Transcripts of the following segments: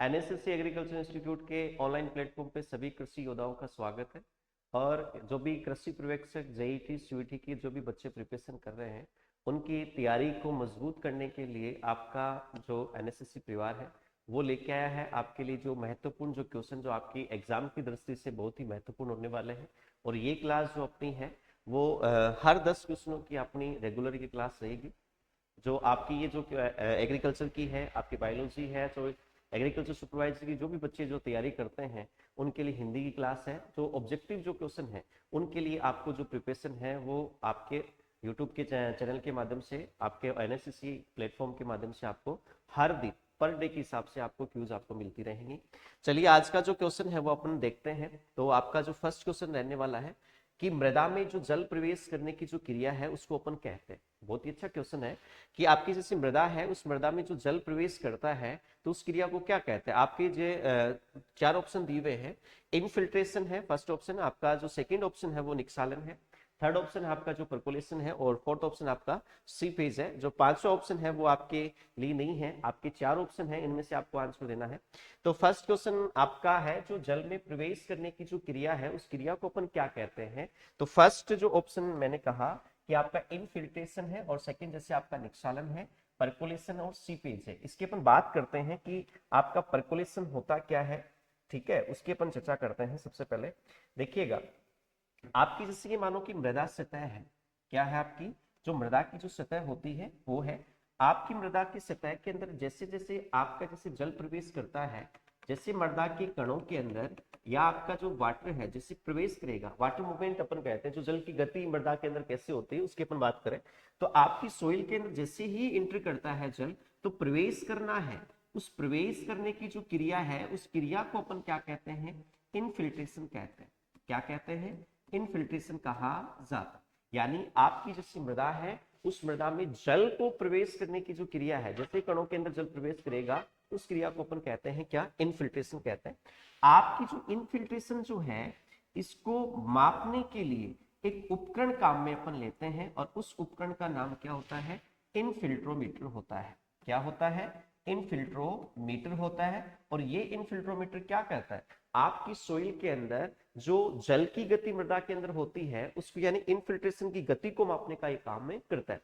NSSC agriculture institute के online platform पे सभी कृषि योद्धाओं का स्वागत है। और जो भी कृषि पर्यवेक्षक जेईटी सीयूईटी की जो भी बच्चे प्रिपरेशन कर रहे हैं, उनकी तैयारी को मजबूत करने के लिए आपका जो एनएसएससी परिवार है वो लेके आया है आपके लिए जो महत्वपूर्ण जो क्वेश्चन जो आपकी एग्जाम की दृष्टि से बहुत ही महत्वपूर्ण होने वाले हैं। और ये क्लास जो अपनी है वो हर 10 क्वेश्चनों की अपनी रेगुलर की क्लास रहेगी। जो आपकी ये जो एग्रीकल्चर की है, आपकी बायोलॉजी है, तो एग्रीकल्चर सुपरवाइजर की जो भी बच्चे जो तैयारी करते हैं उनके लिए हिंदी की क्लास है। जो ऑब्जेक्टिव जो क्वेश्चन है उनके लिए आपको जो प्रिपरेशन है वो आपके यूट्यूब के चैनल के माध्यम से, आपके एनएसएससी प्लेटफॉर्म के माध्यम से आपको हर दिन पर डे के हिसाब से आपको क्यूज आपको मिलती रहेंगी। चलिए आज का जो क्वेश्चन है वो अपन देखते हैं। तो आपका जो फर्स्ट क्वेश्चन रहने वाला है कि मृदा में जो जल प्रवेश करने की जो क्रिया है उसको अपन कहते हैं। बहुत ही अच्छा क्वेश्चन है कि आपकी जैसी मृदा है उस मृदा में जो जल प्रवेश करता है तो उस क्रिया को क्या कहते हैं। आपके जो चार ऑप्शन दिए हुए हैं, इनफिल्ट्रेशन है फर्स्ट ऑप्शन आपका, जो सेकंड ऑप्शन है वो निक्सालन है, थर्ड ऑप्शन है आपका जो परकोलेशन है, और फोर्थ ऑप्शन आपका सीपेज है। जो पांचवा ऑप्शन है वो आपके लिए नहीं है, आपके चार ऑप्शन है, इनमें से आपको आंसर देना है। तो फर्स्ट क्वेश्चन आपका है जो जल में प्रवेश करने की जो क्रिया है उस क्रिया को अपन क्या कहते हैं। तो फर्स्ट जो ऑप्शन मैंने कहा कि आपका इनफिल्ट्रेशन है, और सेकंड जैसे आपका निक्षालन है, परकोलेशन और सीपेज है। इसकी अपन बात करते हैं कि आपका परकोलेशन होता क्या है, ठीक है, उसकी अपन चर्चा करते हैं। सबसे पहले देखिएगा, आपकी जैसे कि मानो कि मृदा सतह है, क्या है आपकी जो मृदा की जो सतह होती है वो है, आपकी मृदा की सतह के अंदर जैसे जैसे आपका जैसे जल प्रवेश करता है, जैसे मृदा के कणों के अंदर या आपका जो वाटर है जैसे प्रवेश करेगा, वाटर मूवमेंट अपन कहते हैं, जो जल की गति मृदा के अंदर कैसे होती है उसकी अपन बात करें, तो आपकी सोइल के अंदर जैसे ही एंट्री करता है जल, तो प्रवेश करना है, उस प्रवेश करने की जो क्रिया है उस क्रिया को अपन क्या कहते हैं, इनफिल्ट्रेशन कहते हैं। क्या कहते हैं, इनफिल्ट्रेशन कहा जाता है। यानी आपकी जैसी मृदा है उस मृदा में जल को प्रवेश करने की जो क्रिया है, जैसे कणों के अंदर जल प्रवेश करेगा उस क्रिया को अपन कहते हैं क्या, इनफिल्ट्रेशन कहते हैं। आपकी जो इनफिल्ट्रेशन जो है इसको मापने के लिए एक उपकरण काम में अपन लेते हैं, और उस उपकरण का नाम क्या होता है, इनफिल्ट्रोमीटर होता है। क्या होता है, इनफिल्ट्रोमीटर होता है। और ये इनफिल्ट्रोमीटर क्या करता है, आपकी सोइल के अंदर जो जल की गति मृदा के अंदर होती है उसको यानी इनफिल्ट्रेशन की गति को मापने का एक काम में करता है।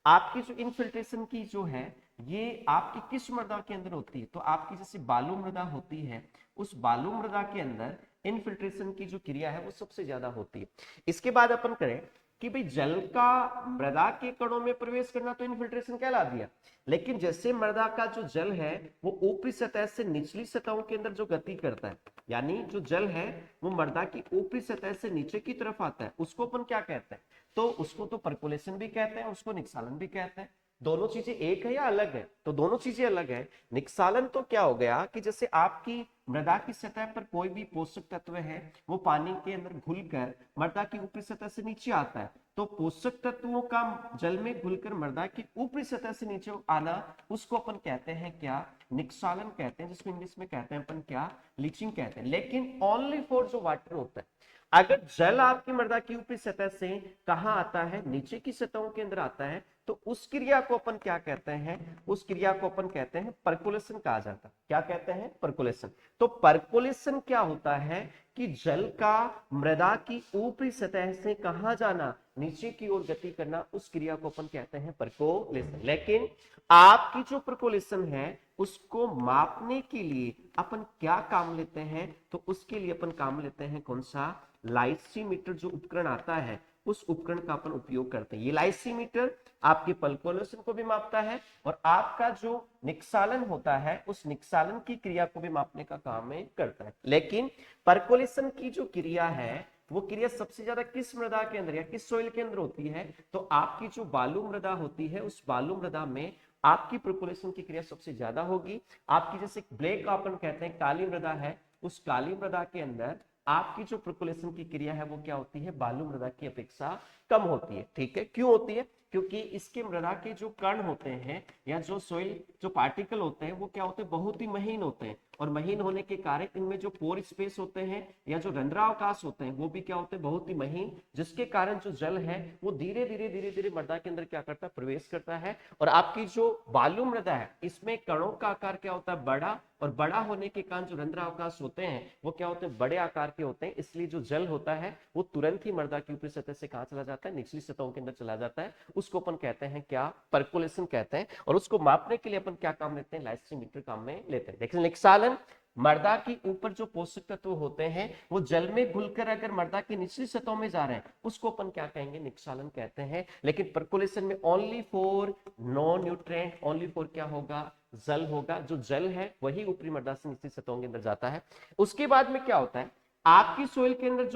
आपकी जो इनफिल्ट्रेशन की जो है ये आपकी किस मृदा के अंदर होती है, तो आपकी जैसे बालू मृदा होती है उस बालू मृदा के अंदर इनफिल्ट्रेशन की जो क्रिया है वो सबसे ज्यादा होती है। इसके बाद अपन करें कि भाई जल का मृदा के कणों में प्रवेश करना तो इनफिल्ट्रेशन कहला दिया, लेकिन जैसे मृदा का जो जल है वो ऊपरी सतह से निचली सतहों के अंदर जो गति करता है, यानी जो जल है वो मृदा की ऊपरी सतह से नीचे की तरफ आता है, उसको अपन क्या कहते हैं, तो उसको तो परकोलेशन भी कहते हैं, उसको निक्सालन भी कहते हैं। दोनों चीजें एक है या अलग है, तो दोनों चीजें अलग है। निक्सालन तो क्या हो गया कि जैसे आपकी मृदा की सतह पर कोई भी पोषक तत्व है वो पानी के अंदर घुलकर मृदा की ऊपरी सतह से नीचे आता है, तो पोषक तत्वों का जल में घुलकर मृदा की ऊपरी सतह से नीचे आना उसको अपन कहते हैं क्या, निक्सालन कहते हैं, जिसको इंग्लिश में कहते हैं अपन क्या, लीचिंग कहते हैं। लेकिन ओनली फॉर जो वाटर होता है, अगर जल आपकी मृदा की ऊपरी सतह से कहां आता है, नीचे की सतहों के अंदर आता है, तो उस क्रिया को अपन क्या कहते हैं, उस क्रिया को अपन कहते हैं परकोलेशन कहा जाता है। क्या कहते हैं, परकोलेशन। तो परकोलेशन क्या होता है कि जल का मृदा की ऊपरी सतह से कहां जाना, नीचे की ओर गति करना, उस क्रिया को अपन कहते हैं परकोलेशन। लेकिन आपकी जो परकोलेशन है उसको मापने के लिए अपन क्या काम लेते हैं, तो उसके लिए अपन काम लेते हैं कौन सा, लाइसीमीटर जो उपकरण आता है उस उपकरण का अपन उपयोग करते हैं। ये लाइसीमीटर आपके परकोलेशन को भी मापता है और आपका जो निक्सालन होता है उस निक्सालन की क्रिया को भी मापने का काम में करता है। लेकिन परकोलेशन की जो क्रिया है वो क्रिया सबसे ज्यादा किस मृदा के अंदर या किस सोइल के अंदर होती है, तो आपकी जो बालू मृदा होती है उस बालू मृदा में आपकी परकोलेशन की क्रिया सबसे ज्यादा होगी। आपकी जैसे ब्लैक अपन कहते हैं काली मृदा है, उस काली मृदा के अंदर आपकी जो परकोलेशन की क्रिया है वो क्या होती है, बालू मृदा की अपेक्षा कम होती है। ठीक है, क्यों होती है? क्योंकि इसके मृदा के जो कण होते हैं या जो सोइल जो पार्टिकल होते हैं वो क्या होते हैं, बहुत ही महीन होते हैं, और महीन होने के कारण इनमें जो पोर स्पेस होते हैं या जो रंध्रावकाश होते हैं वो भी क्या होते हैं, बहुत ही महीन, जिसके कारण जो जल है वो धीरे धीरे मृदा के अंदर क्या करता है, प्रवेश करता है। और आपकी जो बालू मृदा है इसमें कणों का आकार क्या होता है, बड़ा, और बड़ा होने के कारण जो रंध्रावकाश होते हैं वो क्या होते हैं, बड़े आकार के होते हैं, इसलिए जो जल होता है वो तुरंत ही मृदा की ऊपरी सतह से कहां चला जाता है, निचली सतहों के अंदर चला जाता है। उसको अपन कहते हैं क्या, परकोलेशन कहते हैं। और उसको मापने के लिए अपन क्या काम लेते हैं, लाइस्ट्रीमीटर काम में लेते हैं। देखिए निक्षालन, मृदा के ऊपर जो पोषक तत्व होते हैं वो जल में घुलकर अगर मृदा की निचली सतहों में जा रहे हैं उसको अपन क्या कहेंगे, निक्षालन कहते हैं। लेकिन परकोलेशन में only for no nutrient, only for क्या होगा, जल होगा, जो जल है वही ऊपरी मृदा से निचली सतहों के अंदर जाता है। उसके बाद में क्या होता है, आपकी सोइल के अंदर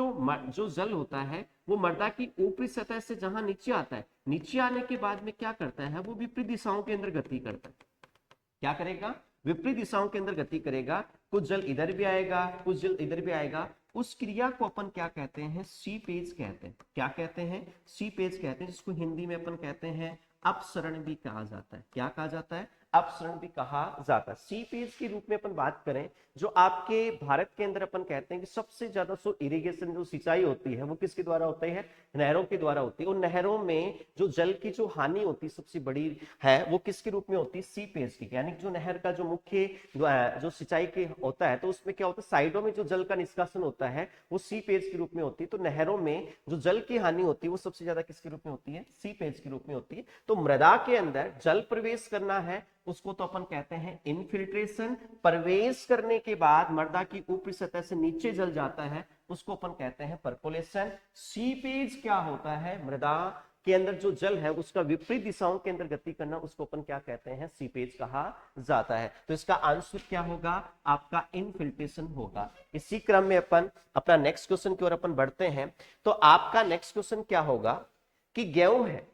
जो जल होता है वो मृदा की ऊपरी सतह से जहां नीचे आता है, नीचे आने के बाद में क्या करता है, वो विपरीत दिशाओं के अंदर गति करता है। क्या करेगा, विपरीत दिशाओं के अंदर गति करेगा, कुछ जल इधर भी आएगा, कुछ जल इधर भी आएगा। उस क्रिया को अपन क्या कहते हैं, सीपेज कहते हैं। क्या कहते हैं, सीपेज कहते हैं, जिसको हिंदी में अपन कहते हैं अपसरण भी कहा जाता है। क्या कहा जाता है, अपसरण भी कहा जाता है। सीपेज के रूप में अपन बात करें, जो आपके भारत के अंदर अपन कहते हैं कि सबसे ज्यादा जो इरिगेशन जो सिंचाई होती है वो किसके द्वारा होती है, नहरों के द्वारा होती है। और नहरों में जो जल की जो हानि होती है सबसे बड़ी है वो किसके रूप में होती है, सीपेज की। यानी जो नहर का जो मुख्य जो सिंचाई के होता है तो उसमें क्या होता है, साइडों में जो जल का निष्कासन होता है वो सीपेज के रूप में होती है। तो नहरों में जो जल की हानि होती है वो सबसे ज्यादा किसके रूप में होती है, सीपेज के रूप में होती है। तो मृदा के अंदर जल प्रवेश करना है उसको तो अपन कहते हैं इनफिल्ट्रेशन। प्रवेश करने के बाद मृदा की ऊपरी सतह से नीचे जल जाता है उसको अपन कहते हैं परकोलेशन। सीपेज क्या होता है, मृदा के अंदर जो जल है उसका विपरीत दिशाओं के अंदर गति करना, उसको अपन क्या कहते हैं, सीपेज कहा जाता है। तो इसका आंसर क्या होगा, आपका इनफिल्ट्रेशन होगा। इसी क्रम में अपन अपना नेक्स्ट क्वेश्चन की ओर अपन बढ़ते हैं। तो आपका नेक्स्ट क्वेश्चन क्या होगा कि गेहूं है,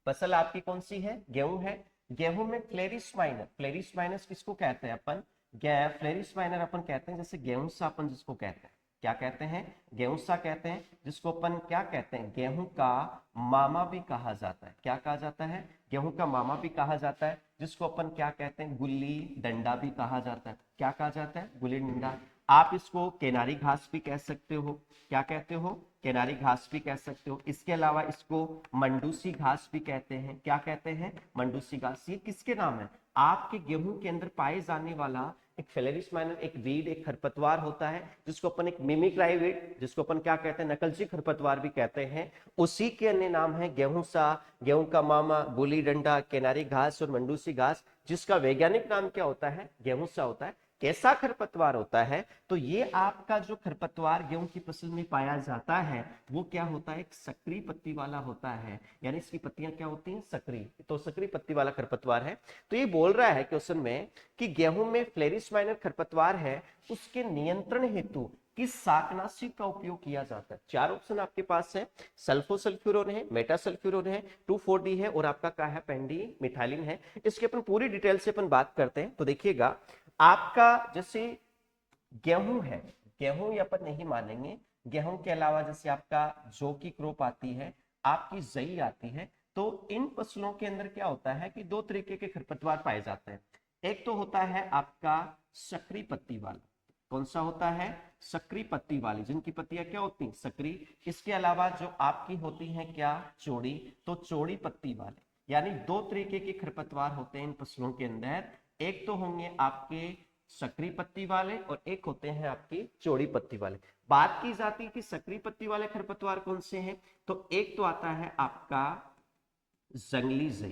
फसल आपकी कौन सी है, गेहूं है। गेहूं में फ्लेरिस माइनर, फ्लेरिस माइनर किसको कहते हैं अपन, फ्लेरिस माइनर अपन कहते हैं जैसे गेहूं सा अपन जिसको कहते हैं, क्या कहते हैं, गेहूं सा कहते हैं, जिसको अपन क्या कहते हैं, गेहूं का मामा भी कहा जाता है। क्या कहा जाता है, गेहूं का मामा भी कहा जाता है, जिसको अपन क्या कहते हैं, गुल्ली डंडा भी कहा जाता है। क्या कहा जाता है, गुल्ली डंडा। आप इसको किनारी घास भी कह सकते हो। क्या कहते हो, किनारी घास भी कह सकते हो। इसके अलावा इसको मंडूसी घास भी कहते हैं। क्या कहते हैं, मंडूसी घास। ये किसके नाम है, आपके गेहूं के अंदर पाए जाने वाला एक फ्लेरिस माइनर, एक वीड, एक खरपतवार होता है जिसको अपन एक मिमिक्राई वीड, जिसको अपन क्या कहते हैं, नकलची खरपतवार भी कहते हैं। उसी के अन्य नाम है गेहूं सा, गेहूं का मामा, गुली डंडा, किनारी घास और मंडूसी घास, जिसका वैज्ञानिक नाम क्या होता है, गेहूं सा होता है। कैसा खरपतवार होता है, तो ये आपका जो खरपतवार गेहूं की फसल में पाया जाता है वो क्या होता है, एक सक्रिय पत्ती वाला होता है, यानी इसकी पत्तियां क्या होती हैं, सक्रिय। तो सक्रिय पत्ती वाला खरपतवार है। तो ये बोल रहा है क्वेश्चन में कि गेहूं में फ्लेरिस माइनर खरपतवार है, उसके नियंत्रण हेतु किस शाकनाशी का उपयोग किया जाता है। चार ऑप्शन आपके पास है, सल्फोसल्फ्यूरोन है, मेटासल्फ्यूरोन है, 2,4-D है और आपका क्या है, पेंडी मिथाइलिन है। इसकी अपन पूरी डिटेल से अपन बात करते हैं। तो देखिएगा आपका जैसे गेहूं है, गेहूं या अपन नहीं मानेंगे, गेहूं के अलावा जैसे आपका जौ की क्रॉप आती है, आपकी जई आती है। तो इन फसलों के अंदर क्या होता है कि दो तरीके के खरपतवार पाए जाते हैं। एक तो होता है आपका सक्रिय पत्ती वाला, कौन सा होता है, सक्रिय पत्ती वाली, जिनकी पत्तियां क्या होती हैं, सक्रिय। इसके अलावा जो आपकी होती हैं क्या, चौड़ी, तो चौड़ी पत्ती वाले। यानी दो तरीके के खरपतवार होते हैं इन फसलों के अंदर। एक तो होंगे आपके सक्रिय पत्ती वाले और एक होते हैं आपकी चौड़ी पत्ती वाले। बात की जाती है कि सक्रिय पत्ती वाले खरपतवार कौन से हैं, तो एक तो आता है आपका जंगली जई।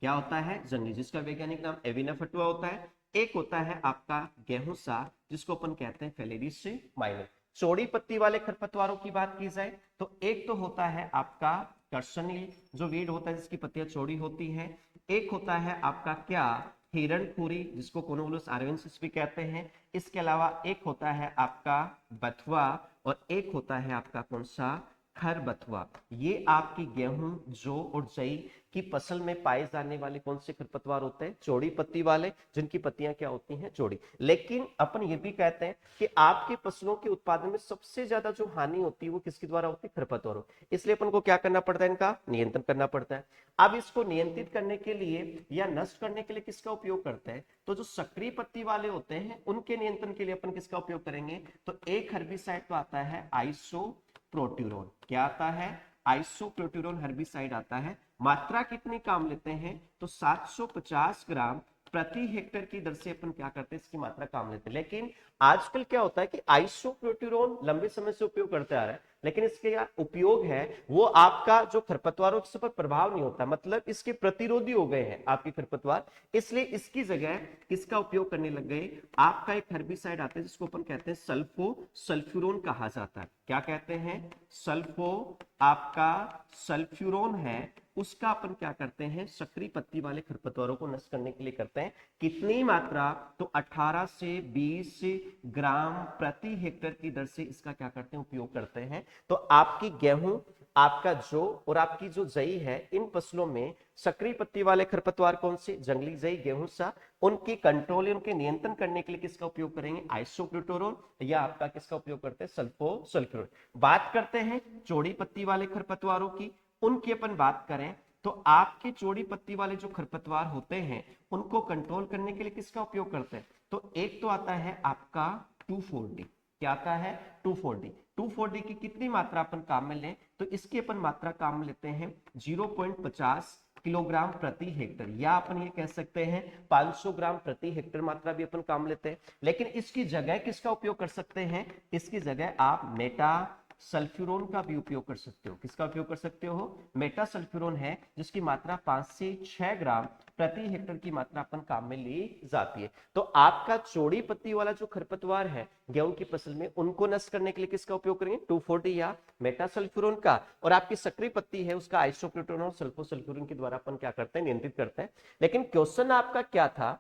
क्या होता है, जंगली, जिसका वैज्ञानिक नाम एविना फटुआ होता है। एक होता है आपका गेहूं सा, जिसको अपन कहते हैं फ्लेरिस माइनर। चौड़ी पत्ती वाले खरपतवारों की बात की जाए तो एक तो होता है आपका कर्सनील, जो वीड होता है जिसकी पत्तियां चौड़ी होती हैं। एक होता है आपका क्या, हिरणखुरी, जिसको कोनोवोलस आर्वेंसिस भी कहते हैं। इसके अलावा एक होता है आपका बथुआ और एक होता है आपका कौन सा, खरबथुआ। ये आपकी गेहूं, जौ और जई कि फसल में पाए जाने वाले कौन से खरपतवार होते हैं? चौड़ी पत्ती वाले, जिनकी पत्तियां क्या होती हैं? चौड़ी। लेकिन अपन ये भी कहते हैं कि आपकी फसलों के उत्पादन में सबसे ज्यादा जो हानि होती है वो किसके द्वारा होती है? खरपतवारों। इसलिए अपन को क्या करना पड़ता है? इनका नियंत्रण करना पड़ता है। अब इसको नियंत्रित करने के लिए या नष्ट करने के लिए किसका उपयोग करते हैं? तो जो सक्रिय पत्ती वाले होते हैं उनके नियंत्रण के लिए अपन किसका उपयोग करेंगे? तो एक हर्बिसाइड तो आता है आइसोप्रोट्यूरोन। क्या आता है? आइसोप्रोट्यूरोन हर्बिसाइड आता है। मात्रा कितनी काम लेते हैं? तो 750 ग्राम प्रति हेक्टेयर की दर से अपन क्या करते हैं? इसकी मात्रा काम लेते हैं। लेकिन आजकल क्या होता है कि आइसोप्रोट्यूरोन लंबे समय से उपयोग करते आ रहा है, लेकिन इसके क्या उपयोग है वो आपका जो खरपतवारों के पर प्रभाव नहीं होता, मतलब इसके प्रतिरोधी हो गए हैं आपके खरपतवार। इसलिए इसकी जगह किसका उपयोग करने लग गए? आपका एक हर्बिसाइड आता है जिसको अपन कहते हैं सल्फो सल्फ्यूरोन कहा जाता है। क्या कहते हैं? सल्फो आपका सल्फ्यूरोन है, उसका अपन क्या करते हैं? सक्रिय पत्ती वाले खरपतवारों को नष्ट करने के लिए करते हैं। कितनी मात्रा? तो 18 से 20 ग्राम प्रति हेक्टेयर की दर से इसका क्या करते हैं? उपयोग करते हैं। तो आपकी गेहूं, आपका जौ और आपकी जो जई है, इन फसलों में सक्रिय पत्ती वाले खरपतवार कौन से? जंगली जई, गेहूं सा, उनकी कंट्रोल, उनके नियंत्रण करने के लिए किसका उपयोग करेंगे? आइसोप्रोट्यूरोन या आपका किसका उपयोग करते हैं? सल्फोसल्फ्यूरोन। बात करते हैं चौड़ी पत्ती वाले खरपतवारों की। उनकी अपन बात करें तो आपके चौड़ी पत्ती वाले जो खरपतवार होते हैं उनको कंट्रोल करने के लिए किसका उपयोग करते हैं? तो एक तो आता है आपका 2,4-D। क्या आता है? 2,4-D। 2,4-D की कितनी मात्रा अपन काम में लें? तो इसकी अपन मात्रा काम में लेते हैं 0.50 किलोग्राम प्रति हेक्टर, या अपन ये कह सकते हैं 500 ग्राम प्रति हेक्टर मात्रा भी अपन काम लेते हैं। लेकिन इसकी जगह किसका उपयोग कर सकते हैं? इसकी जगह आप मेटा सल्फ्यूरोन का भी उपयोग कर सकते हो। किसका उपयोग कर सकते हो? मेटा सल्फ्यूरोन है, जिसकी मात्रा 5 से 6 ग्राम प्रति हेक्टर की मात्रा अपन काम में ली जाती है। तो आपका चौड़ी पत्ती वाला जो खरपतवार है गेहूं की फसल में, उनको नष्ट करने के लिए किसका उपयोग करेंगे? 2,4-D या मेटा सल्फ्यूरोन का। और आपकी सक्रिय पत्ती है उसका आइसोप्रोट्यूरोन और सल्फोसल्फ्यूरोन के द्वारा अपन क्या करते हैं? नियंत्रित करते हैं। लेकिन क्वेश्चन आपका क्या था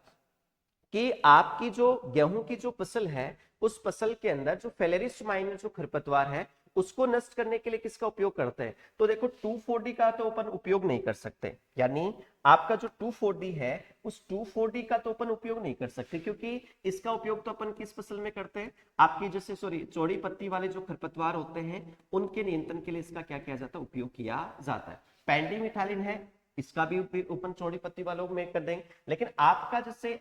कि आपकी जो गेहूं की जो फसल है उस फसल के अंदर जो फेलेरिस माइनर जो खरपतवार है उसको नष्ट करने के लिए किसका उपयोग करते हैं? तो देखो 2,4-D का तो अपन उपयोग नहीं कर सकते, यानी आपका जो 2,4-D है उस 2,4-D का तो अपन उपयोग नहीं कर सकते, क्योंकि इसका उपयोग तो अपन किस फसल में करते हैं? आपकी जैसे चौड़ी पत्ती वाले जो खरपतवार होते हैं उनके नियंत्रण के लिए इसका क्या किया जाता है? उपयोग किया जाता है। पेंडिमिथालिन है, इसका भी अपन चौड़ी पत्ती वालों में कर देंगे। लेकिन आपका जैसे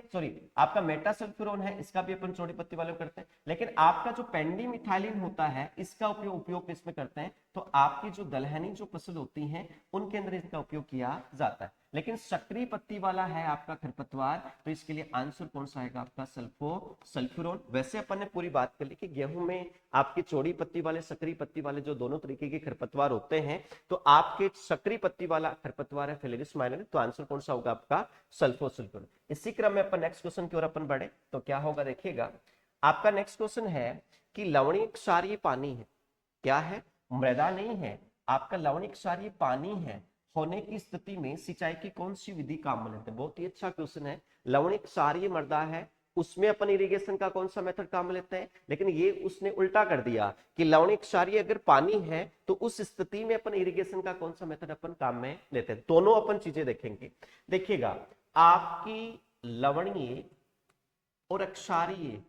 आपका मेटासल्फ्यूरोन है, इसका भी अपन चौड़ी पत्ती वालों करते हैं। लेकिन आपका जो पेंडिमिथाइलिन होता है इसका उपयोग किसमें करते हैं? तो आपकी जो दलहनी जो फसल होती है उनके अंदर इसका उपयोग किया जाता है। लेकिन सक्रिय पत्ती वाला है आपका खरपतवार, तो इसके लिए आंसर कौन सा आएगा? आपका सल्फोसल्फ्यूरोन। वैसे अपन ने पूरी बात कर ली कि गेहूं में आपकी चौड़ी पत्ती वाले, सक्रिय पत्ती वाले जो दोनों तरीके के खरपतवार होते हैं, तो आपके सक्रिय पत्ती वाला खरपतवार है फेलेरिस माइनर, तो आंसर कौन सा होगा? आपका सल्फोसल्फ्यूरोन। इसी क्रम में अपन नेक्स्ट क्वेश्चन की ओर अपन बढ़े तो क्या होगा? देखिएगा, आपका नेक्स्ट क्वेश्चन है कि लवणीय क्षारीय पानी है। क्या है? मृदा नहीं है, आपका लवणीय क्षारीय पानी है होने की स्थिति में सिंचाई की कौन सी विधि काम में लेते हैं? बहुत ही अच्छा क्वेश्चन है। लवणीय क्षारीय मृदा है, उसमें अपन इरिगेशन का कौन सा मेथड काम में लेते हैं? लेकिन ये उसने उल्टा कर दिया कि लवणीय क्षारीय अगर पानी है तो उस स्थिति में अपन इरिगेशन का कौन सा मेथड अपन काम में लेते हैं। दोनों अपन चीजें देखेंगे। देखिएगा, आपकी लवणीय और क्षारीय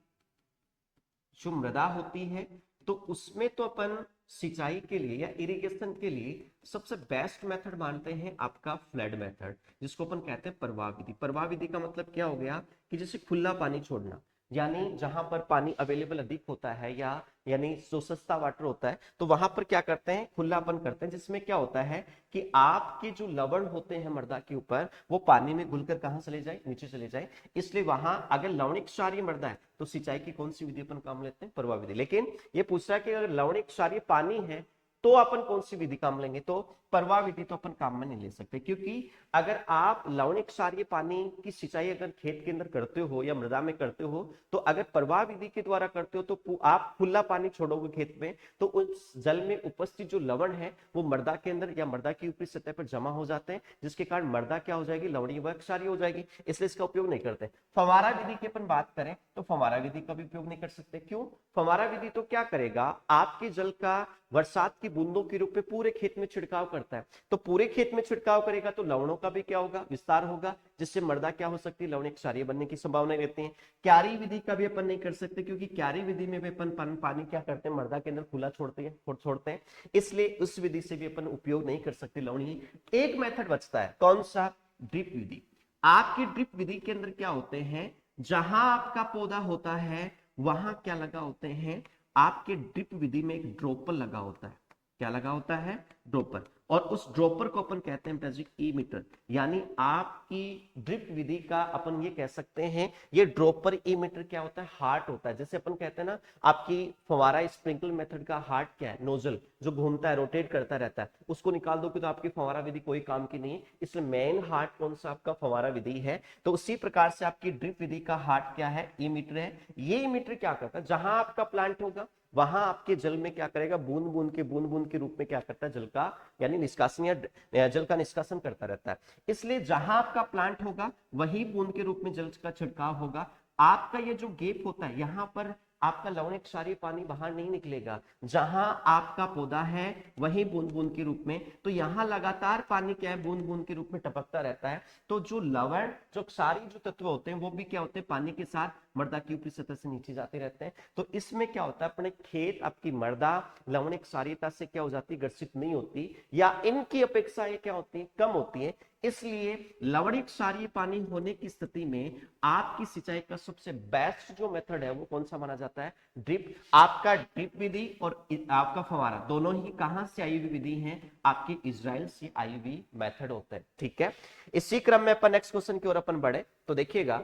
जो मृदा होती है तो उसमें तो अपन सिंचाई के लिए या इरिगेशन के लिए सबसे बेस्ट मेथड मानते हैं आपका फ्लड मेथड, जिसको अपन कहते हैं प्रवाह विधि। प्रवाह विधि का मतलब क्या हो गया कि जैसे खुला पानी छोड़ना, यानी जहां पर पानी अवेलेबल अधिक होता है या यानी जो सस्ता वाटर होता है तो वहां पर क्या करते हैं? खुलापन करते हैं, जिसमें क्या होता है कि आपके जो लवण होते हैं मृदा के ऊपर वो पानी में घुलकर कहां चले जाए? नीचे चले जाए। इसलिए वहां अगर लवणिक क्षारीय मृदा है तो सिंचाई की कौन सी विधि अपन काम लेते हैं? प्रवाह विधि। लेकिन ये पूछ रहा है कि अगर लवणिक क्षारीय पानी है तो अपन कौन सी विधि काम लेंगे? तो प्रवाह विधि तो अपन काम में नहीं ले सकते, क्योंकि अगर आप लवणिक क्षारीय पानी की सिंचाई अगर खेत के अंदर करते हो या मृदा में करते हो तो अगर प्रवाह विधि के द्वारा करते हो तो आप खुला पानी छोड़ोगे खेत में तो उस जल में उपस्थित जो लवण है वो मृदा के अंदर या मृदा की ऊपरी सतह पर जमा हो जाते हैं, जिसके कारण मृदा क्या हो जाएगी? लवणीय व क्षारीय हो जाएगी। इसलिए इसका उपयोग नहीं करते। फव्वारा विधि की अपन बात करें तो फव्वारा विधि का भी उपयोग नहीं कर सकते। क्यों? फव्वारा विधि तो क्या करेगा? आपके जल का बरसात की बूंदों के रूप में पूरे खेत में छिड़काव कर करता है, तो पूरे खेत में छिड़काव करेगा तो लवणों का भी क्या होगा, विस्तार होगा, जिससे मृदा क्या हो सकती है, लवणिक क्षारीय बनने की संभावना रहती है। क्यारी विधि का भी अपन नहीं कर सकते, क्योंकि क्यारी विधि में भी अपन पानी क्या करते हैं, मृदा के अंदर खुला छोड़ते हैं, इसलिए उस विधि से भी अपन उपयोग नहीं कर सकते लवणीय। एक मेथड बचता है, कौन सा, ड्रिप विधि। आपकी ड्रिप विधि के अंदर क्या होते हैं, जहां आपका पौधा होता है वहां क्या लगा होते हैं, आपके ड्रिप विधि में एक ड्रॉपर लगा होता है। क्या लगा होता है, ड्रॉपर। और उस ड्रॉपर को अपन कहते हैं बेटा ई मीटर। यानी आपकी ड्रिप विधि का अपन ये कह सकते हैं, ये ड्रॉपर ई मीटर क्या होता है, हार्ट होता है। जैसे अपन कहते हैं ना, आपकी फवारा स्प्रिंकल मेथड का हार्ट क्या है, नोजल जो घूमता है, रोटेट करता रहता है, उसको निकाल दो तो आपकी फवारा विधि कोई काम की नहीं है। इसलिए मेन हार्ट कौन सा, आपका फवारा विधि है। तो उसी प्रकार से आपकी ड्रिप विधि का हार्ट क्या है, ई मीटर है। ये ई मीटर क्या करता है, जहां आपका प्लांट होगा वहां आपके जल में क्या करेगा, बूंद बूंद के रूप में क्या करता है, जल का यानी निष्कासन या जल का निष्कासन करता रहता है। इसलिए जहां आपका प्लांट होगा वही बूंद के रूप में जल का छिड़काव होगा। आपका ये जो गेप होता है, यहां पर आपका लवणिक क्षारीय पानी बाहर नहीं निकलेगा। जहां आपका पौधा है वही बूंद बूंद के रूप में, तो यहां लगातार पानी क्या है, बूंद बूंद के रूप में टपकता रहता है। तो जो लवण, जो क्षारीय जो तत्व होते हैं वो भी क्या होते हैं, पानी के साथ मृदा की ऊपरी सतह से नीचे जाते रहते हैं। तो इसमें क्या होता है, अपने खेत, आपकी मृदा लवणिक क्षारीयता से क्या हो जाती है, ग्रसित नहीं होती, या इनकी अपेक्षा ये क्या होती है, कम होती है। इसलिए लवणिक क्षारीय पानी होने की स्थिति में आपकी सिंचाई का सबसे बेस्ट जो मेथड है वो कौन सा माना जाता है, ड्रिप। आपका ड्रिप विधि और आपका फवारा दोनों ही कहां से आई हुई विधि है, आपके इजराइल से आई हुई मेथड होता है। ठीक है, इसी क्रम में अपन नेक्स्ट क्वेश्चन की ओर अपन बढ़े तो देखिएगा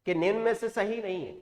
कि निम्न में से सही नहीं है।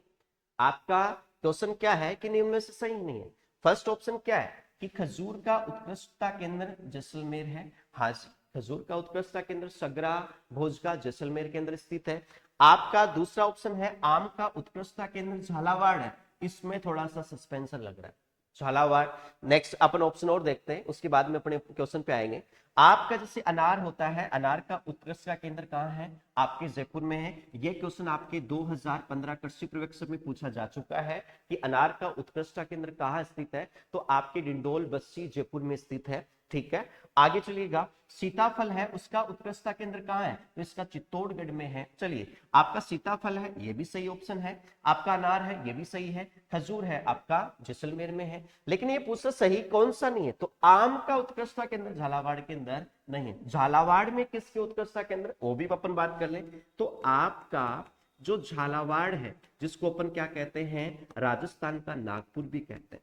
आपका क्वेश्चन क्या है कि निम्न में से सही नहीं है। फर्स्ट ऑप्शन क्या है कि खजूर का उत्कृष्टता केंद्र जैसलमेर है। हाँ, खजूर का उत्कृष्टता केंद्र सगरा भोजगा जैसलमेर के अंदर स्थित है। आपका दूसरा ऑप्शन है आम का उत्कृष्टता केंद्र झालावाड़ है। इसमें थोड़ा सा सस्पेंशन लग रहा है, झालावाड़। नेक्स्ट अपन ऑप्शन और देखते हैं, उसके बाद में अपने क्वेश्चन पे आएंगे। आपका जैसे अनार होता है, अनार का उत्कृष्टता केंद्र कहाँ है, आपके जयपुर में है। ये क्वेश्चन आपके 2015 कृषि पर्यवेक्षक में पूछा जा चुका है कि अनार का उत्कृष्टता केंद्र कहाँ स्थित है, तो आपके डिंडोल बस्सी जयपुर में स्थित है। ठीक है, आगे चलिएगा। सीताफल है, उसका उत्कृष्टता केंद्र कहाँ है, तो इसका चित्तौड़गढ़ में है। चलिए, आपका सीताफल है, ये भी सही ऑप्शन है। आपका अनार है, ये भी सही है। खजूर है, आपका जैसलमेर में है। लेकिन ये पूछा सही कौन सा नहीं है, तो आम का उत्कृष्टता केंद्र झालावाड़ के अंदर नहीं है। झालावाड़ में किसके उत्कृष्टता केंद्र, वो भी अपन बात कर लें। तो आपका जो झालावाड़ है, जिसको अपन क्या कहते हैं, राजस्थान का नागपुर भी कहते हैं।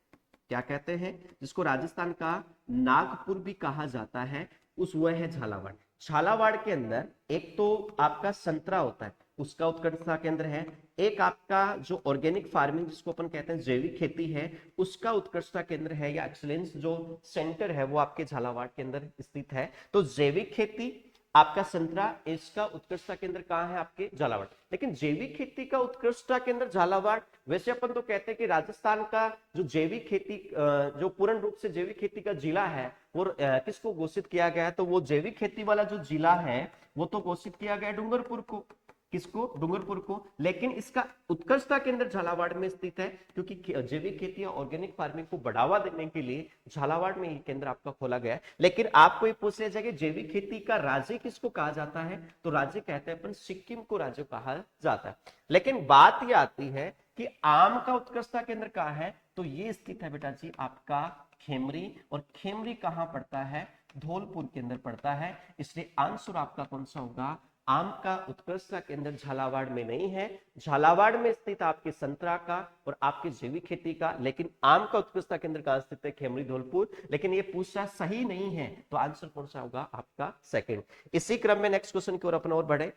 क्या कहते हैं, जिसको राजस्थान का नागपुर भी कहा जाता है, उस वह है झालावाड़। झालावाड़ के अंदर एक तो आपका संतरा होता है, उसका उत्कृष्टता केंद्र है। एक आपका जो ऑर्गेनिक फार्मिंग जिसको अपन कहते हैं जैविक खेती है, उसका उत्कृष्टता केंद्र है या एक्सीलेंस जो सेंटर है वो आपके झालावाड़ के अंदर स्थित है। तो जैविक खेती, आपका संतरा, इसका उत्कृष्टता केंद्र कहाँ है, आपके झालावाड़। लेकिन जैविक खेती का उत्कृष्टता केंद्र झालावाड़, वैसे अपन तो कहते हैं कि राजस्थान का जो जैविक खेती, जो पूर्ण रूप से जैविक खेती का जिला है वो किसको घोषित किया गया है, तो वो जैविक खेती वाला जो जिला है वो तो घोषित किया गया डूंगरपुर को। किसको, डूंगरपुर को। लेकिन इसका उत्कृष्टता केंद्र झालावाड़ में स्थित है, क्योंकि जैविक खेती या ऑर्गेनिक फार्मिंग को बढ़ावा देने के लिए झालावाड़ में ये केंद्र आपका खोला गया है। लेकिन आपको ये पूछ लिया जाएगा जैविक खेती का राज्य किसको कहा जाता है, तो राज्य कहते हैं अपन सिक्किम को राज्य कहा जाता है। लेकिन बात ये आती है कि आम का उत्कृष्टता केंद्र कहाँ है, तो ये स्थित है बेटा जी आपका खेमरी। और खेमरी कहाँ पड़ता है, धौलपुर के अंदर पड़ता है। इसलिए आंसर आपका कौन सा होगा, आम का उत्कृष्टता केंद्र झालावाड़ में नहीं है। झालावाड़ में स्थित आपके संतरा का और आपके जैविक खेती का, लेकिन आम का उत्कृष्टता केंद्र कहां स्थित है, खेमरी धौलपुर। लेकिन ये पूछा सही नहीं है, तो आंसर कौन सा होगा, आपका सेकंड। इसी क्रम में नेक्स्ट क्वेश्चन की ओर अपन और बढ़े।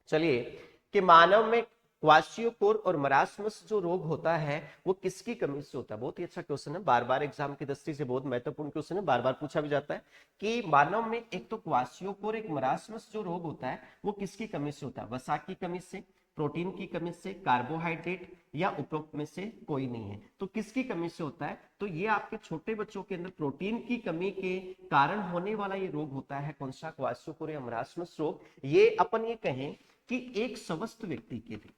चलिए, कि मानव में क्वाशियोकोर और मरासमस जो रोग होता है वो किसकी कमी से होता है। बहुत ही अच्छा क्वेश्चन है, बार बार एग्जाम की दृष्टि से बहुत महत्वपूर्ण क्वेश्चन है, बार बार पूछा भी जाता है कि मानव में एक तो क्वाशियोकोर, एक मरासमस जो रोग होता है वो किसकी कमी से होता है। वसा की कमी से, प्रोटीन की कमी से, कार्बोहाइड्रेट, या उपरोक्त में से कोई नहीं है। तो किसकी कमी से होता है, तो ये आपके छोटे बच्चों के अंदर प्रोटीन की कमी के कारण होने वाला ये रोग होता है। कौन सा, क्वाशियोकोर या मरासमस रोग। ये अपन ये कहें कि एक स्वस्थ व्यक्ति के लिए,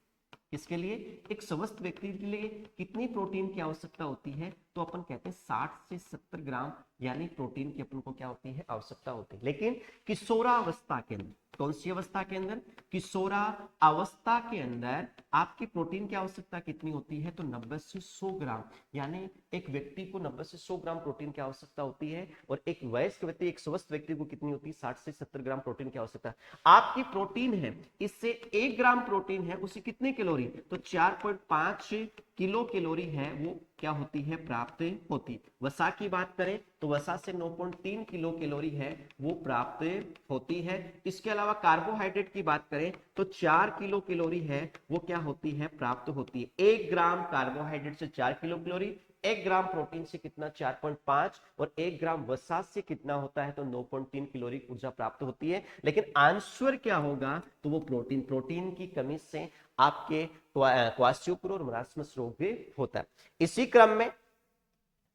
इसके लिए एक स्वस्थ व्यक्ति के लिए कितनी प्रोटीन की आवश्यकता होती है, तो अपन कहते हैं 60 से 70 ग्राम यानी प्रोटीन की अपन को क्या होती है, आवश्यकता होती है। लेकिन किशोरावस्था के अंदर, कौन सी अवस्था के अंदर, किशोरावस्था के अंदर आपकी प्रोटीन की आवश्यकता कितनी होती है, तो 90 से 100 ग्राम, यानी एक व्यक्ति को 90 से 100 ग्राम प्रोटीन की आवश्यकता होती है। और एक वयस्क व्यक्ति, एक स्वस्थ व्यक्ति को कितनी होती है, 60 से 70 ग्राम प्रोटीन की आवश्यकता। आपकी प्रोटीन है, इससे 1 ग्राम प्रोटीन है, उसे कितने कैलोरी, तो 4.5 किलो कैलोरी है, वो क्या होती है, प्राप्त होती। वसा की बात करें तो वसा से 9.3 किलो कैलोरी है, वो प्राप्त होती है। इसके अलावा कार्बोहाइड्रेट की बात करें तो 4 किलो कैलोरी है, वो क्या होती है, प्राप्त होती है। 1 ग्राम कार्बोहाइड्रेट से 4 किलो कैलोरी, 1 ग्राम प्रोटीन से कितना, 4.5, और 1 ग्राम वसा से कितना होता है, तो 9.3 कैलोरी ऊर्जा प्राप्त होती है। लेकिन आंसर क्या होगा, तो वो प्रोटीन की कमी से आपके क्वास्टियोपुर और मरासमस रोग भी होता है। इसी क्रम में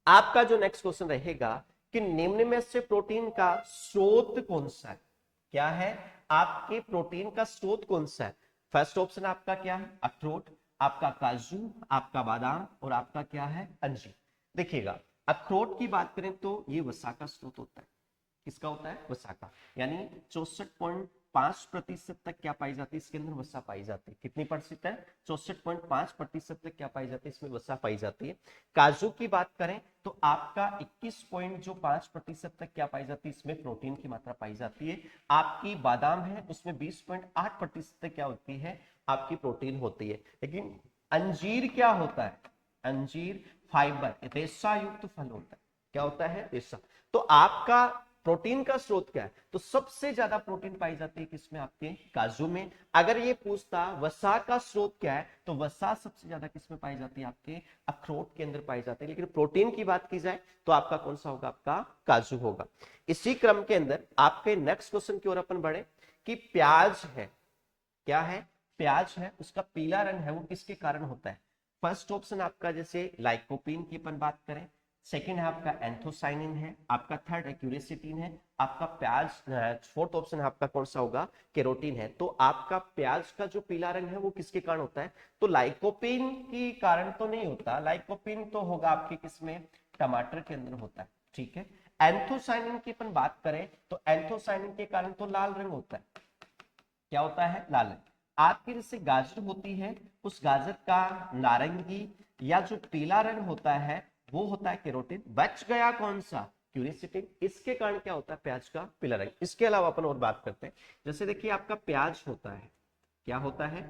आपका जो नेक्स्ट क्वेश्चन रहेगा कि निम्न में से प्रोटीन का स्रोत कौन सा है, क्या है, आपके प्रोटीन का स्रोत कौन सा है। फर्स्ट ऑप्शन आपका क्या है, अखरोट, आपका काजू, आपका बादाम, और आपका क्या है, अंजीर। देखिएगा, अखरोट की बात करें तो ये वसा का स्रोत होता है। किसका होता है, वसा का, यानी 64.5% तक क्या पाई जाती है, इसके अंदर वसा पाई जाती है। कितनी प्रतिशत है, 64.5% तक क्या पाई जाती है, इसमें वसा पाई जाती है। काजू की बात करें तो आपका 21.5% तक क्या पाई जाती है, इसमें प्रोटीन की मात्रा पाई जाती है। आपकी बादाम है, उसमें 20.8% तक क्या होती है, आपकी प्रोटीन होती है। लेकिन अंजीर क्या होता है, अंजीर फाइबर, रेशा युक्त फल होता है। क्या होता है, रेशा। तो आपका प्रोटीन का स्रोत क्या है, तो सबसे ज्यादा प्रोटीन पाई जाती है किसमें, आपके काजू में। अगर ये पूछता वसा का स्रोत क्या है, तो वसा सबसे ज्यादा किसमें पाई जाती है, आपके अखरोट के अंदर पाई जाती है। लेकिन प्रोटीन की बात की जाए तो आपका कौन सा होगा, आपका काजू होगा। इसी क्रम के अंदर आपके नेक्स्ट क्वेश्चन की ओर अपन बढ़े कि प्याज है, क्या है, प्याज है, उसका पीला रंग है, वो किसके कारण होता है। फर्स्ट ऑप्शन आपका जैसे लाइकोपीन की अपन बात करें, सेकंड है आपका एंथोसाइनिन है, आपका थर्ड है क्यूरेसिटिन है, आपका प्याज फोर्थ ऑप्शन आपका कौन सा होगा, केरोटीन है। तो आपका प्याज का जो पीला रंग है वो किसके कारण होता है, तो लाइकोपीन के कारण तो नहीं होता, लाइकोपीन तो होगा आपके किसमें, टमाटर के अंदर होता है, ठीक है। एंथोसाइनिन की अपन बात करें तो एंथोसाइनिन के कारण तो लाल रंग होता है, क्या होता है, लाल रंग। आपकी जैसे गाजर होती है, उस गाजर का नारंगी या जो पीला रंग होता है वो होता है केरोटिन। बच गया कौन सा, क्यूरिसिटिन। इसके कारण क्या होता है, प्याज का पीला रंग। इसके अलावा अपन और बात करते हैं, जैसे देखिए आपका प्याज होता है, क्या होता है,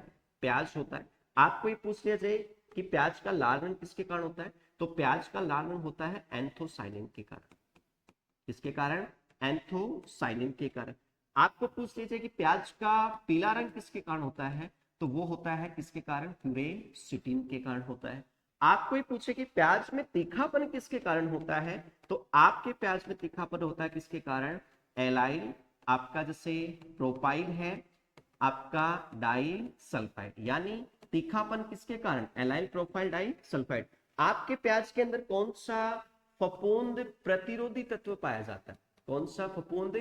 प्याज होता है। आपको ये पूछ लिया जाए कि प्याज का लाल रंग किसके कारण होता है, तो प्याज का लाल रंग होता है एंथोसाइनिन के कारण। किसके कारण, एंथोसाइनिन के कारण। आपको पूछ लीजिए कि प्याज का पीला रंग किसके कारण होता है, तो वो होता है किसके कारण, क्यूरेसिटिन के कारण होता है। आपको ये पूछे कि प्याज में तीखापन किसके कारण होता है, तो आपके प्याज में तीखापन होता है किसके कारण, एलाइल, आपका जैसे प्रोपाइल है, आपका डाई सल्फाइड, यानी तीखापन किसके कारण, एलाइल प्रोपाइल डाई सल्फाइड। आपके प्याज के अंदर कौन सा फफूंद प्रतिरोधी तत्व पाया जाता है, कौन सा फफूंद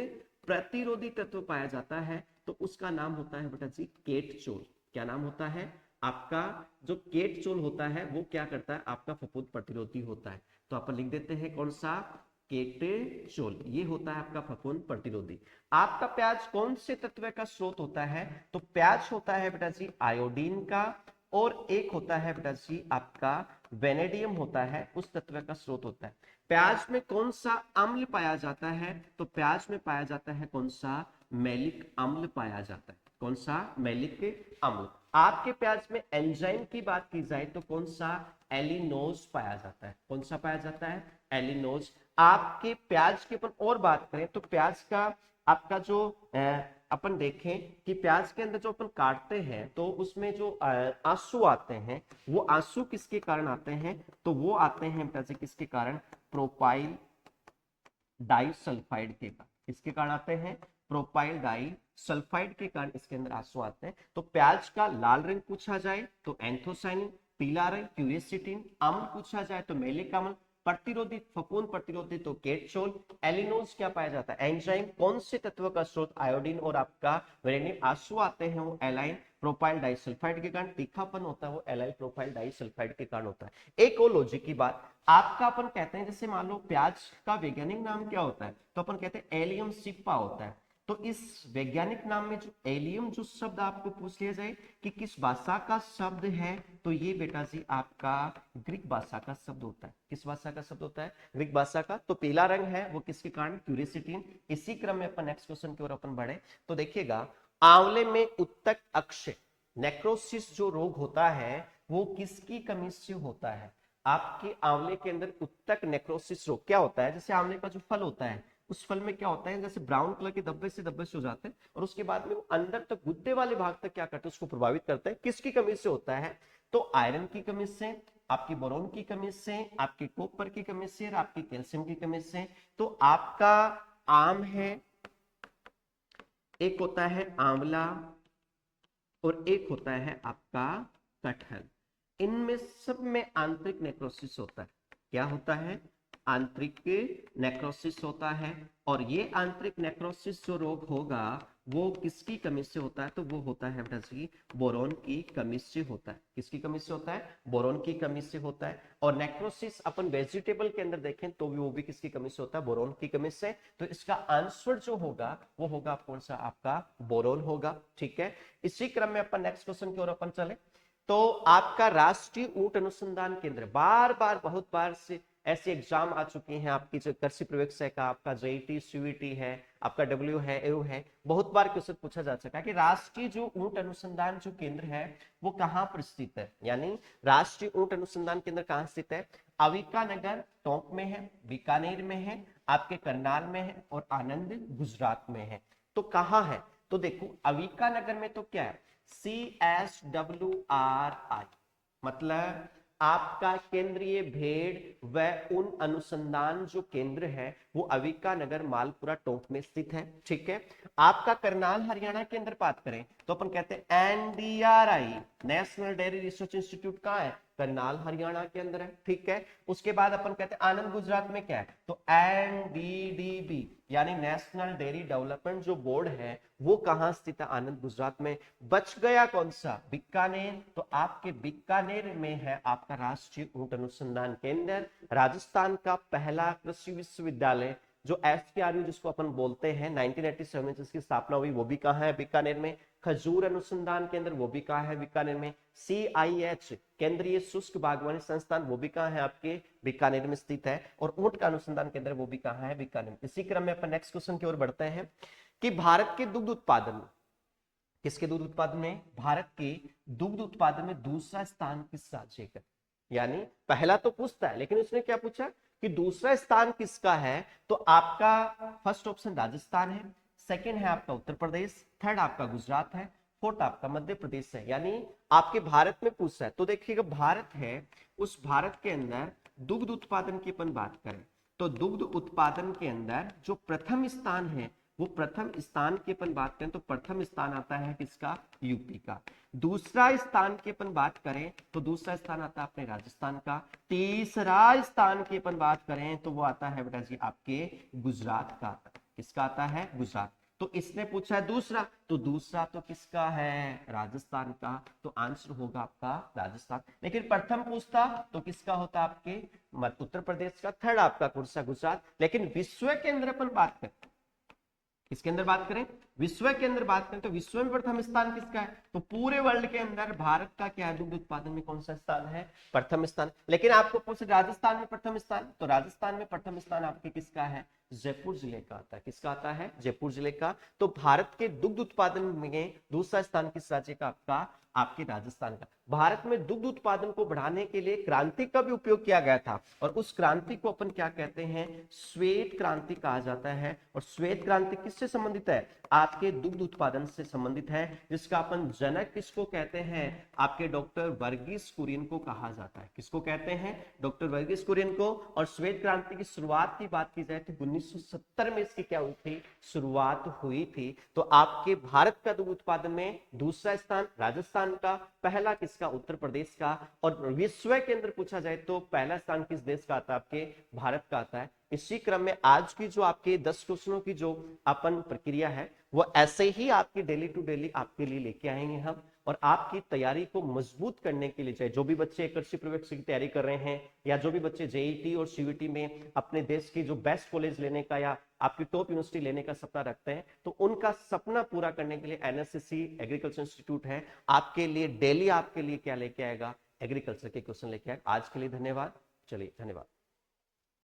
प्रतिरोधी तत्व पाया जाता है, तो उसका नाम होता है बेटा जी केटचोल। क्या नाम होता है, आपका जो केटचोल होता है वो क्या करता है, आपका फफूंद प्रतिरोधी होता है। तो अपन लिख देते हैं कौन सा, केटचोल, ये होता है आपका फफूंद प्रतिरोधी। आपका प्याज कौन से तत्व का स्रोत होता है, तो प्याज होता है बेटा जी आयोडीन का, और एक होता है बेटा जी आपका वेनेडियम होता है, उस तत्व का स्रोत होता है। प्याज में कौन सा अम्ल पाया जाता है, तो प्याज में पाया जाता है कौन सा, मैलिक अम्ल पाया जाता है। कौन सा, मैलिक अम्ल। आपके प्याज में एंजाइम की बात की जाए तो कौन सा, एलिनोज पाया जाता है। कौन सा पाया जाता है, एलिनोज। आपके प्याज की अपन और बात करें तो प्याज का आपका जो अपन देखें कि प्याज के अंदर जो अपन काटते हैं तो उसमें जो आंसू आते हैं, वो आंसू किसके कारण आते हैं, तो वो आते हैं बेटा जी किसके कारण, प्रोपाइल डाइसल्फाइड के कारण। किसके कारण आते हैं, प्रोपाइल डाइसल्फाइड के कारण इसके अंदर आंसू आते हैं। तो प्याज का लाल रंग पूछा जाए तो एंथोसाइनिन, पीला रंग क्यूरेसिटिन, अम्ल पूछा जाए तो मैलिक अम्ल, प्रतिरोधी फफूंद प्रतिरोधी तो केटचोल, एलिनोज क्या पाया जाता है, एंजाइम, कौन से तत्व का स्रोत आयोडीन, और आपका वेनेडियम। आंसू आते हैं वो एलाइन, प्रोपाइल डाइसल्फाइड के कारण तीखापन होता है वो एलाइल प्रोपाइल डाइसल्फाइड के कारण होता है। एक और लॉजिक की बात, आपका अपन कहते हैं जैसे मान लो प्याज का वैज्ञानिक नाम क्या होता है, तो अपन कहते हैं एलियम सिप्पा होता है। तो इस वैज्ञानिक नाम में जो एलियम जो शब्द आपको पूछ लिया जाए कि किस भाषा का शब्द है, तो ये बेटा जी आपका ग्रीक भाषा का शब्द होता है। किस भाषा का शब्द होता है? ग्रीक भाषा का। तो पीला रंग है वो किसके कारण? क्यूरेसिटीन। इसी क्रम में अपन नेक्स्ट क्वेश्चन की ओर अपन बढ़े तो देखिएगा, आंवले में उत्तक अक्षय नेक्रोसिस जो रोग होता है वो किसकी कमी से होता है? आपके आंवले के अंदर उत्तक नेक्रोसिस रोग क्या होता है? जैसे आंवले का जो फल होता है उस फल में क्या होता है, जैसे ब्राउन कलर के धब्बे से हो जाते हैं और उसके बाद में वो अंदर तक गुद्दे वाले भाग तक क्या करते हैं, उसको प्रभावित करता है। किसकी कमी से होता है? तो आयरन की कमी से, आपकी बोरोन की कमी से, आपके कॉपर की कमी से और आपकी कैल्शियम की कमी से। तो आपका आम है, एक होता है आंवला और एक होता है आपका कटहल। इनमें सब में आंतरिक नेक्रोसिस होता है। क्या होता है? आंतरिक नेक्रोसिस होता है। और ये आंतरिक नेक्रोसिस जो रोग होगा वो किसकी कमी से होता है? तो वो होता है बेटा जी बोरोन की कमी से होता है। किसकी कमी से होता है? बोरोन की कमी से होता है। और नेक्रोसिस अपन वेजिटेबल के अंदर देखें तो भी वो भी किसकी कमी से होता है? बोरोन की कमी से। तो इसका आंसर जो होगा वो होगा कौन सा? आपका बोरोन होगा। ठीक है, इसी क्रम में अपन नेक्स्ट क्वेश्चन की ओर अपन चले तो आपका राष्ट्रीय ऊंट अनुसंधान केंद्र, बार बार बहुत बार से ऐसे एग्जाम आ चुके हैं आपकी, जो कृषि प्रवेश का आपका जेईटी सीवीटी है, आपका डब्ल्यू है, एयू है, बहुत बार क्वेश्चन पूछा जा चुका है कि राष्ट्रीय जो ऊंट अनुसंधान जो केंद्र है वो कहां पर स्थित है। यानी राष्ट्रीय ऊंट अनुसंधान केंद्र कहां स्थित है? अविका नगर टोंक में है, बीकानेर में है, आपके करनाल में है और आनंद गुजरात में है। तो कहां है? तो देखो अविका नगर में तो क्या है? CSWRI, मतलब आपका केंद्रीय भेड़ व उन अनुसंधान जो केंद्र है वो अविका नगर मालपुरा टोंक में स्थित है। ठीक है, आपका करनाल हरियाणा के अंदर बात करें तो अपन कहते हैं NDRI national dairy research institute कहाँ है? करनाल हरियाणा के अंदर है। ठीक है, उसके बाद अपन कहते हैं आनंद गुजरात में क्या है? तो NDDB यानी नेशनल डेयरी डेवलपमेंट जो बोर्ड है वो कहां स्थित है? आनंद गुजरात में। बच गया कौन सा? बीकानेर। तो आपके बीकानेर में है आपका राष्ट्रीय ऊंट अनुसंधान केंद्र। राजस्थान का पहला कृषि विश्वविद्यालय जो SPRU जिसको अपन बोलते हैं 1987 में जिसकी स्थापना हुई वो भी कहां है? बीकानेर में। खजूर अनुसंधान केंद्र वो भी कहां है? बीकानेर में। CIH केंद्रीय शुष्क बागवानी संस्थान वो भी कहां है? आपके बीकानेर में स्थित है। और ऊंट का अनुसंधान केंद्र वो भी कहां है? बीकानेर में। इसी क्रम में अपन नेक्स्ट क्वेश्चन की ओर बढ़ते हैं कि भारत के दुग्ध उत्पादन में, किसके दुग्ध उत्पादन में? भारत के दुग्ध उत्पादन में दूसरा स्थान किस राज्य का? यानी पहला तो पूछता है लेकिन उसने क्या पूछा कि दूसरा स्थान किसका है? तो आपका फर्स्ट ऑप्शन राजस्थान है, सेकंड है आपका उत्तर प्रदेश, थर्ड आपका गुजरात है, फोर्थ आपका मध्य प्रदेश है। यानी आपके भारत में पूछा है। तो देखिएगा भारत है, उस भारत के अंदर दुग्ध उत्पादन की अपन बात करें तो दुग्ध उत्पादन के अंदर जो प्रथम स्थान है वो प्रथम स्थान की अपन बात करें तो प्रथम स्थान आता है किसका? यूपी का। दूसरा स्थान की अपन बात करें तो दूसरा स्थान आता है अपने राजस्थान का। तीसरा स्थान की अपन बात करें तो वो आता है बेटा जी आपके गुजरात का। किसका आता है? गुजरात। तो इसने पूछा है दूसरा, तो दूसरा तो किसका है? राजस्थान का। तो आंसर होगा आपका राजस्थान। लेकिन प्रथम पूछता तो किसका होता? आपके उत्तर प्रदेश का। थर्ड आपका कौन सा? गुजरात। लेकिन विश्व के अंदर अपन बात करें, किसके अंदर बात करें? विश्व के अंदर बात करें तो विश्व में प्रथम स्थान किसका है? तो पूरे वर्ल्ड के अंदर भारत का क्या है? दुग्ध उत्पादन में कौन सा स्थान है? प्रथम स्थान। लेकिन आपको पूछे राजस्थान में प्रथम स्थान, तो राजस्थान में प्रथम स्थान आपके किसका है? जयपुर जिले का आता है। किसका आता है? जयपुर जिले का। तो भारत के दुग्ध उत्पादन में दूसरा स्थान किस राज्य का? आपका आपके राजस्थान का। भारत में दुग्ध उत्पादन को बढ़ाने के लिए क्रांति का भी उपयोग किया गया था और उस क्रांति को अपन क्या कहते हैं? श्वेत क्रांति कहा जाता है। और श्वेत क्रांति किससे संबंधित है? आपके दुग्ध उत्पादन से संबंधित है, जिसका अपन जनक किसको कहते हैं? आपके डॉक्टर वर्गीस कुरियन को कहा जाता है। किसको कहते हैं? डॉक्टर वर्गीस कुरियन को। और श्वेत क्रांति की शुरुआत की बात की जाए तो 1970 में इसकी क्या हुई थी? शुरुआत हुई थी। तो आपके भारत का दुग्ध उत्पादन में दूसरा स्थान राजस्थान का, पहला किसका? उत्तर प्रदेश का। और विश्व के अंदर पूछा जाए तो पहला स्थान किस देश का आता है? आपके भारत का आता है। इसी क्रम में आज की जो आपके 10 क्वेश्चनों की जो अपन प्रक्रिया है वो ऐसे ही आपकी डेली टू डेली आपके लिए लेके आएंगे हम, और आपकी तैयारी को मजबूत करने के लिए, चाहे जो भी बच्चे कृषि प्रवेश की तैयारी कर रहे हैं या जो भी बच्चे जेईटी और सीयूईटी में अपने देश की जो बेस्ट कॉलेज लेने का या आपकी टॉप यूनिवर्सिटी लेने का सपना रखते हैं, तो उनका सपना पूरा करने के लिए एनएसएससी एग्रीकल्चर इंस्टीट्यूट है आपके लिए डेली आपके लिए क्या लेके आएगा, एग्रीकल्चर के क्वेश्चन लेके आएगा। आज के लिए धन्यवाद। चलिए धन्यवाद।